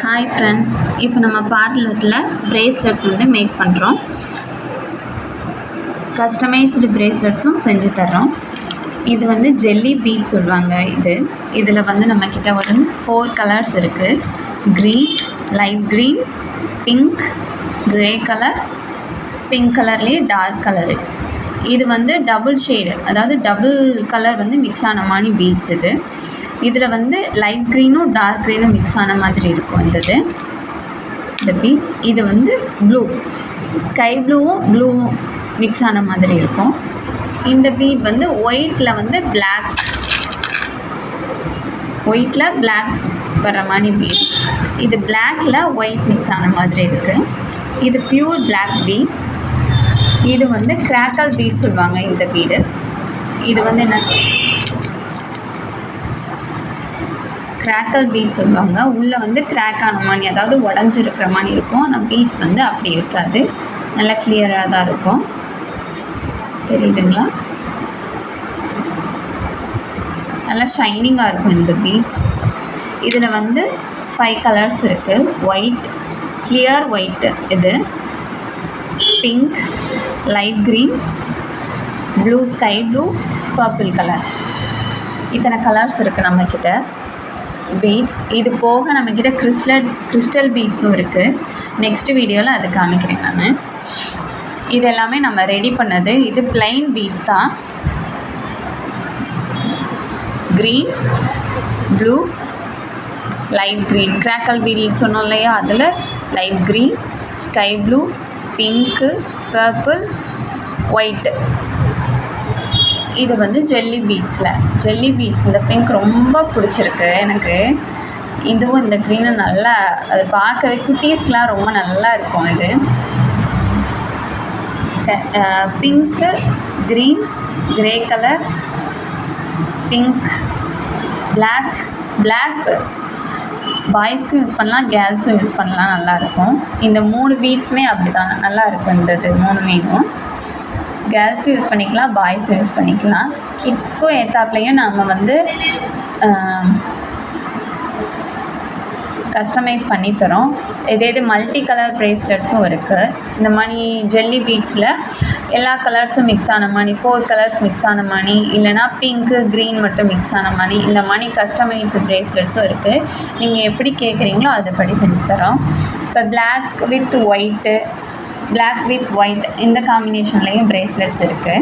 Hi friends, இப்போ நம்ம பார்லரில் bracelets வந்து மேக் பண்ணுறோம். கஸ்டமைஸ்டு பிரேஸ்லெட்ஸும் செஞ்சு தர்றோம். இது வந்து ஜெல்லி பீட் சொல்லுவாங்க. இதில் வந்து நம்மக்கிட்ட ஒரு 4 கலர்ஸ் இருக்குது. Green, light green, pink, grey colour, pink கலர்லேயே டார்க் கலரு. இது வந்து டபுள் ஷேடு, அதாவது டபுள் கலர் வந்து மிக்ஸ் ஆன மாதிரி பீட்ஸ் இதில் வந்து லைட் க்ரீனும் டார்க் க்ரீனும் மிக்ஸ் ஆன மாதிரி இருக்கும் இந்த பீட். இது வந்து ப்ளூ, ஸ்கை ப்ளூவும் ப்ளூவும் மிக்ஸ் ஆன மாதிரி இருக்கும். இந்த பீட் வந்து ஒயிட்டில் வந்து பிளாக் வர மாதிரி பீட். இது பிளாக்கில் ஒயிட் மிக்ஸ் ஆன மாதிரி இருக்குது. இது பியூர் பிளாக் பீட். இது வந்து கிராக்கல் பீட் சொல்லுவாங்க. இந்த பீடு இது வந்து என்ன கிராக்கல் பீட் சொல்லுவாங்க. உள்ளே வந்து கிராக் ஆன மாதிரி, அதாவது உடஞ்சிருக்கிற மாதிரி இருக்கும். ஆனால் பீட்ஸ் வந்து அப்படி இருக்காது, நல்லா கிளியராக தான் இருக்கும். தெரியுதுங்களா? நல்லா ஷைனிங்காக இருக்கும் இந்த பீட்ஸ். இதில் வந்து 5 கலர்ஸ் இருக்குது. ஒயிட், கிளியர் ஒயிட்டு, இது pink, light green, blue, sky blue, purple colour. இத்தனை கலர்ஸ் இருக்குது நம்மக்கிட்ட பீட்ஸ். இது போக நம்மக்கிட்ட கிறிஸ்டல் பீட்ஸும் இருக்குது. நெக்ஸ்ட் வீடியோவில் அது காமிக்கிறேன் நான். இது எல்லாமே நம்ம ரெடி பண்ணது. இது பிளைன் பீட்ஸ் தான். Green, blue, light green, crackle bead சொன்னோம் இல்லையா, அதில் light green, sky blue, pink, purple, white. இது வந்து ஜெல்லி பீட்ஸ். இந்த பிங்க் ரொம்ப பிடிச்சிருக்கு எனக்கு. இதுவும் இந்த க்ரீனும் நல்லா, அது பார்க்கவே குட்டீஸ்க்கெலாம் ரொம்ப நல்லா இருக்கும். இது pink, green, grey colour, pink, black பாய்ஸ்க்கும் யூஸ் பண்ணலாம், கேர்ள்ஸும் யூஸ் பண்ணலாம், நல்லாயிருக்கும். இந்த 3 பீட்ஸுமே அப்படி தான் நல்லாயிருக்கும். இந்த 3 கேர்ள்ஸும் யூஸ் பண்ணிக்கலாம், பாய்ஸும் யூஸ் பண்ணிக்கலாம். கிட்ஸ்க்கும் ஏற்றாப்புலையும் நம்ம வந்து கஸ்டமைஸ் பண்ணித்தரோம். இது மல்டி கலர் ப்ரேஸ்லெட்ஸும் இருக்குது. இந்த மாதிரி ஜெல்லி பீட்ஸில் எல்லா கலர்ஸும் மிக்ஸ் ஆன மாதிரி, 4 கலர்ஸ் மிக்ஸ் ஆன மாதிரி, இல்லைனா பிங்க்கு க்ரீன் மட்டும் மிக்ஸ் ஆன மாதிரி, இந்த மாதிரி கஸ்டமைஸ்டு ப்ரேஸ்லெட்ஸும் இருக்குது. நீங்கள் எப்படி கேட்குறீங்களோ அதுபடி செஞ்சு தரோம். இப்போ பிளாக் வித் ஒயிட் இந்த காம்பினேஷன்லேயும் ப்ரேஸ்லெட்ஸ் இருக்குது.